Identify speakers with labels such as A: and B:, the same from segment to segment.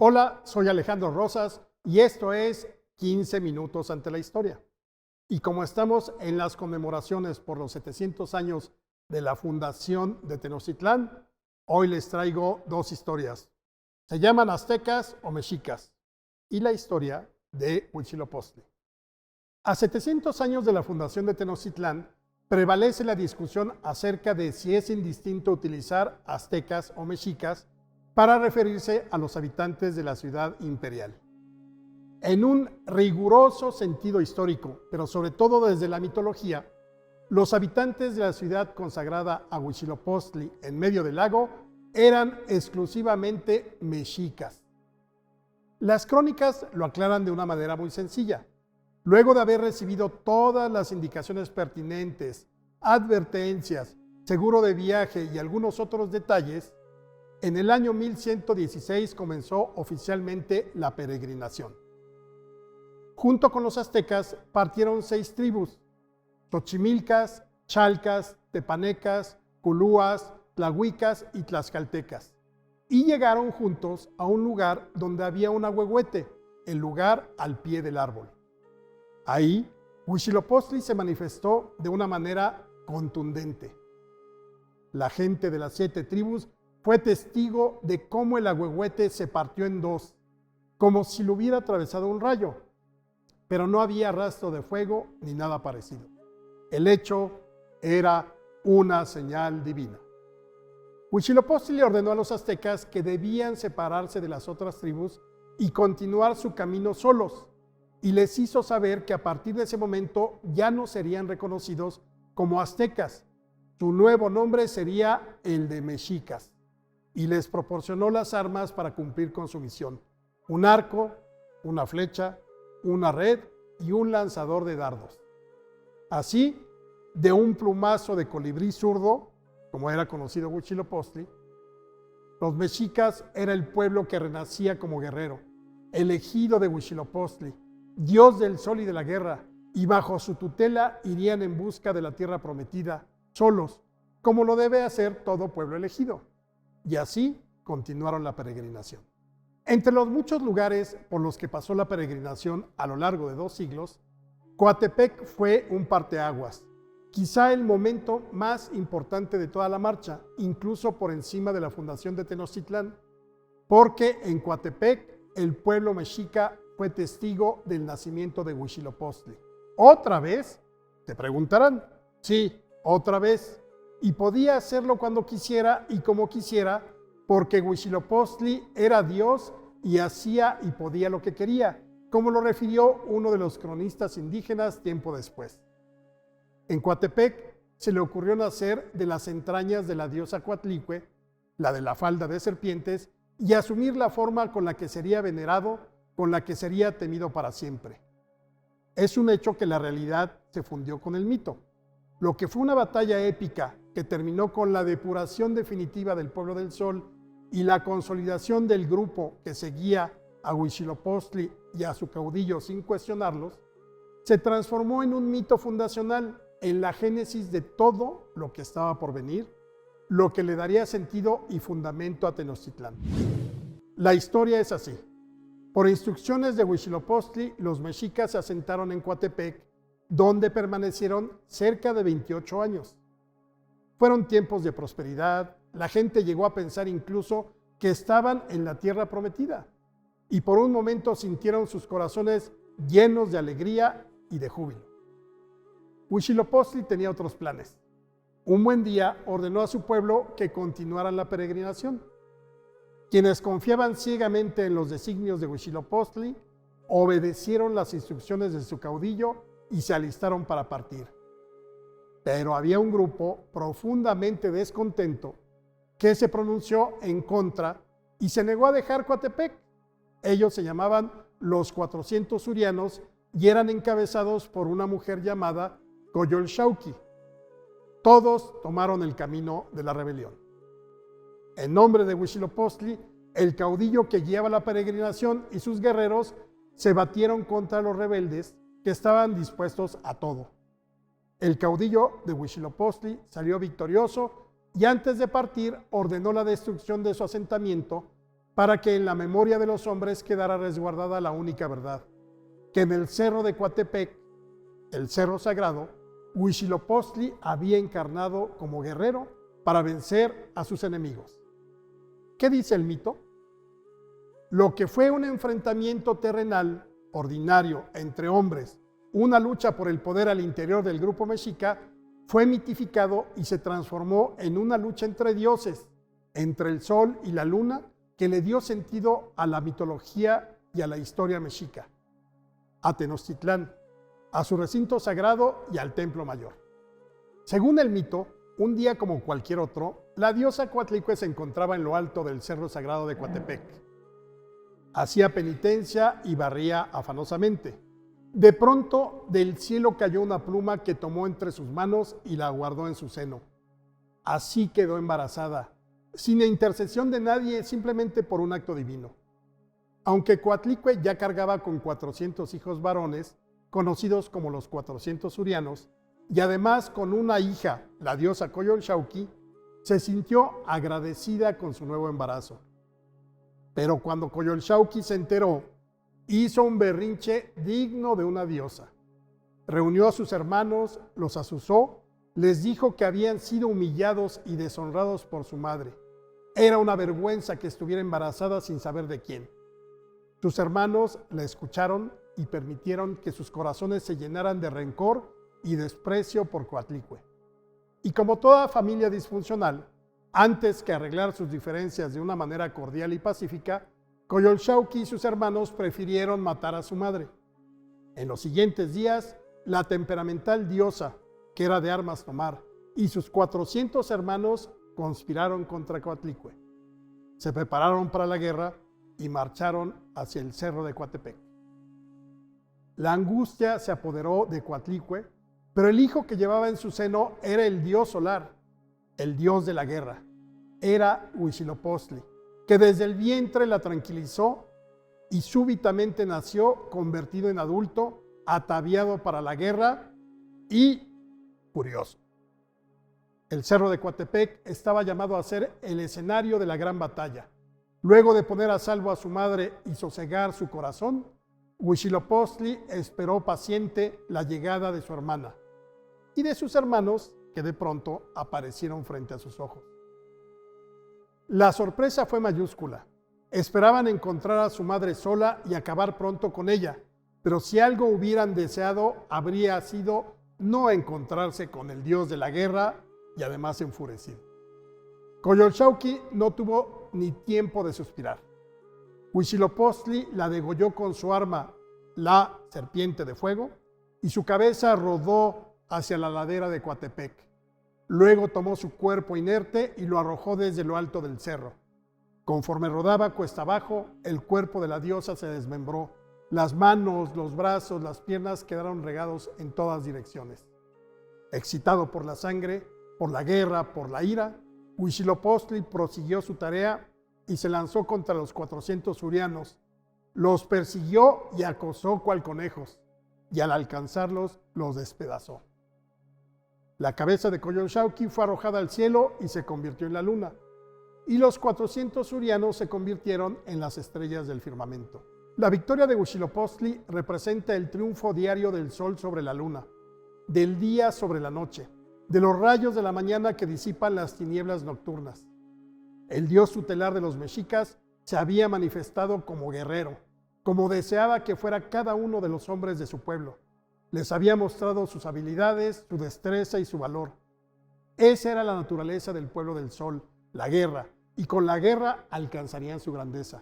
A: Hola, soy Alejandro Rosas y esto es 15 minutos ante la historia. Y como estamos en las conmemoraciones por los 700 años de la fundación de Tenochtitlán, hoy les traigo dos historias. Se llaman aztecas o mexicas y la historia de Huitzilopochtli. A 700 años de la fundación de Tenochtitlán, prevalece la discusión acerca de si es indistinto utilizar aztecas o mexicas para referirse a los habitantes de la ciudad imperial. En un riguroso sentido histórico, pero sobre todo desde la mitología, los habitantes de la ciudad consagrada a Huitzilopochtli en medio del lago eran exclusivamente mexicas. Las crónicas lo aclaran de una manera muy sencilla. Luego de haber recibido todas las indicaciones pertinentes, advertencias, seguro de viaje y algunos otros detalles, en el año 1116 comenzó oficialmente la peregrinación. Junto con los aztecas partieron 6 tribus: xochimilcas, chalcas, tepanecas, culúas, tlahuicas y tlaxcaltecas, y llegaron juntos a un lugar donde había un ahuehuete, el lugar al pie del árbol. Ahí, Huitzilopochtli se manifestó de una manera contundente. La gente de las 7 tribus fue testigo de cómo el ahuehuete se partió en 2, como si lo hubiera atravesado un rayo, pero no había rastro de fuego ni nada parecido. El hecho era una señal divina. Huitzilopochtli le ordenó a los aztecas que debían separarse de las otras tribus y continuar su camino solos, y les hizo saber que a partir de ese momento ya no serían reconocidos como aztecas. Su nuevo nombre sería el de mexicas, y les proporcionó las armas para cumplir con su misión: un arco, una flecha, una red y un lanzador de dardos. Así, de un plumazo de colibrí zurdo, como era conocido Huitzilopochtli, los mexicas era el pueblo que renacía como guerrero, elegido de Huitzilopochtli, dios del sol y de la guerra, y bajo su tutela irían en busca de la tierra prometida, solos, como lo debe hacer todo pueblo elegido. Y así continuaron la peregrinación. Entre los muchos lugares por los que pasó la peregrinación a lo largo de 2 siglos, Coatepec fue un parteaguas, quizá el momento más importante de toda la marcha, incluso por encima de la fundación de Tenochtitlán, porque en Coatepec el pueblo mexica fue testigo del nacimiento de Huitzilopochtli. ¿Otra vez? Te preguntarán. Sí, otra vez. Y podía hacerlo cuando quisiera y como quisiera, porque Huitzilopochtli era Dios y hacía y podía lo que quería, como lo refirió uno de los cronistas indígenas tiempo después. En Coatepec se le ocurrió nacer de las entrañas de la diosa Coatlicue, la de la falda de serpientes, y asumir la forma con la que sería venerado, con la que sería temido para siempre. Es un hecho que la realidad se fundió con el mito. Lo que fue una batalla épica que terminó con la depuración definitiva del pueblo del sol y la consolidación del grupo que seguía a Huitzilopochtli y a su caudillo sin cuestionarlos, se transformó en un mito fundacional, en la génesis de todo lo que estaba por venir, lo que le daría sentido y fundamento a Tenochtitlán. La historia es así. Por instrucciones de Huitzilopochtli, los mexicas se asentaron en Coatepec, donde permanecieron cerca de 28 años. Fueron tiempos de prosperidad, la gente llegó a pensar incluso que estaban en la tierra prometida, y por un momento sintieron sus corazones llenos de alegría y de júbilo. Huitzilopochtli tenía otros planes. Un buen día ordenó a su pueblo que continuaran la peregrinación. Quienes confiaban ciegamente en los designios de Huitzilopochtli obedecieron las instrucciones de su caudillo y se alistaron para partir. Pero había un grupo profundamente descontento que se pronunció en contra y se negó a dejar Coatepec. Ellos se llamaban los 400 Urianos y eran encabezados por una mujer llamada Coyolxauhqui. Todos tomaron el camino de la rebelión. En nombre de Huitzilopochtli, el caudillo que guiaba la peregrinación y sus guerreros se batieron contra los rebeldes que estaban dispuestos a todo. El caudillo de Huitzilopochtli salió victorioso y antes de partir ordenó la destrucción de su asentamiento para que en la memoria de los hombres quedara resguardada la única verdad, que en el cerro de Coatepec, el cerro sagrado, Huitzilopochtli había encarnado como guerrero para vencer a sus enemigos. ¿Qué dice el mito? Lo que fue un enfrentamiento terrenal ordinario entre hombres, una lucha por el poder al interior del grupo mexica, fue mitificado y se transformó en una lucha entre dioses, entre el sol y la luna, que le dio sentido a la mitología y a la historia mexica, a Tenochtitlán, a su recinto sagrado y al templo mayor. Según el mito, un día como cualquier otro, la diosa Coatlicue se encontraba en lo alto del cerro sagrado de Coatepec. Hacía penitencia y barría afanosamente. De pronto, del cielo cayó una pluma que tomó entre sus manos y la guardó en su seno. Así quedó embarazada, sin la intercesión de nadie, simplemente por un acto divino. Aunque Coatlicue ya cargaba con 400 hijos varones, conocidos como los 400 surianos, y además con una hija, la diosa Coyolxauhqui, se sintió agradecida con su nuevo embarazo. Pero cuando Coyolxauhqui se enteró, hizo un berrinche digno de una diosa. Reunió a sus hermanos, los azuzó, les dijo que habían sido humillados y deshonrados por su madre. Era una vergüenza que estuviera embarazada sin saber de quién. Sus hermanos la escucharon y permitieron que sus corazones se llenaran de rencor y desprecio por Coatlicue. Y como toda familia disfuncional, antes que arreglar sus diferencias de una manera cordial y pacífica, Coyolxauhqui y sus hermanos prefirieron matar a su madre. En los siguientes días, la temperamental diosa, que era de armas tomar, y sus 400 hermanos conspiraron contra Coatlicue. Se prepararon para la guerra y marcharon hacia el cerro de Coatepec. La angustia se apoderó de Coatlicue, pero el hijo que llevaba en su seno era el dios solar, el dios de la guerra. Era Huitzilopochtli, que desde el vientre la tranquilizó y súbitamente nació convertido en adulto, ataviado para la guerra y furioso. El cerro de Coatepec estaba llamado a ser el escenario de la gran batalla. Luego de poner a salvo a su madre y sosegar su corazón, Huitzilopochtli esperó paciente la llegada de su hermana y de sus hermanos que de pronto aparecieron frente a sus ojos. La sorpresa fue mayúscula. Esperaban encontrar a su madre sola y acabar pronto con ella, pero si algo hubieran deseado habría sido no encontrarse con el dios de la guerra y además enfurecido. Coyolxauhqui no tuvo ni tiempo de suspirar. Huitzilopochtli la degolló con su arma, la serpiente de fuego, y su cabeza rodó hacia la ladera de Coatepec. Luego tomó su cuerpo inerte y lo arrojó desde lo alto del cerro. Conforme rodaba cuesta abajo, el cuerpo de la diosa se desmembró. Las manos, los brazos, las piernas quedaron regados en todas direcciones. Excitado por la sangre, por la guerra, por la ira, Huitzilopochtli prosiguió su tarea y se lanzó contra los 400 surianos. Los persiguió y acosó cual conejos, y al alcanzarlos los despedazó. La cabeza de Coyolxauhqui fue arrojada al cielo y se convirtió en la luna, y los 400 surianos se convirtieron en las estrellas del firmamento. La victoria de Huitzilopochtli representa el triunfo diario del sol sobre la luna, del día sobre la noche, de los rayos de la mañana que disipan las tinieblas nocturnas. El dios tutelar de los mexicas se había manifestado como guerrero, como deseaba que fuera cada uno de los hombres de su pueblo. Les había mostrado sus habilidades, su destreza y su valor. Esa era la naturaleza del pueblo del sol, la guerra, y con la guerra alcanzarían su grandeza.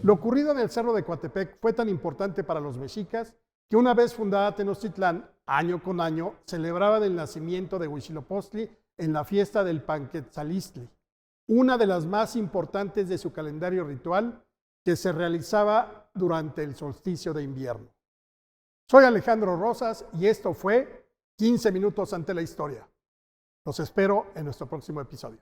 A: Lo ocurrido en el cerro de Coatepec fue tan importante para los mexicas que una vez fundada Tenochtitlán, año con año, celebraban el nacimiento de Huitzilopochtli en la fiesta del Panquetzalistli, una de las más importantes de su calendario ritual que se realizaba durante el solsticio de invierno. Soy Alejandro Rosas y esto fue 15 minutos ante la historia. Los espero en nuestro próximo episodio.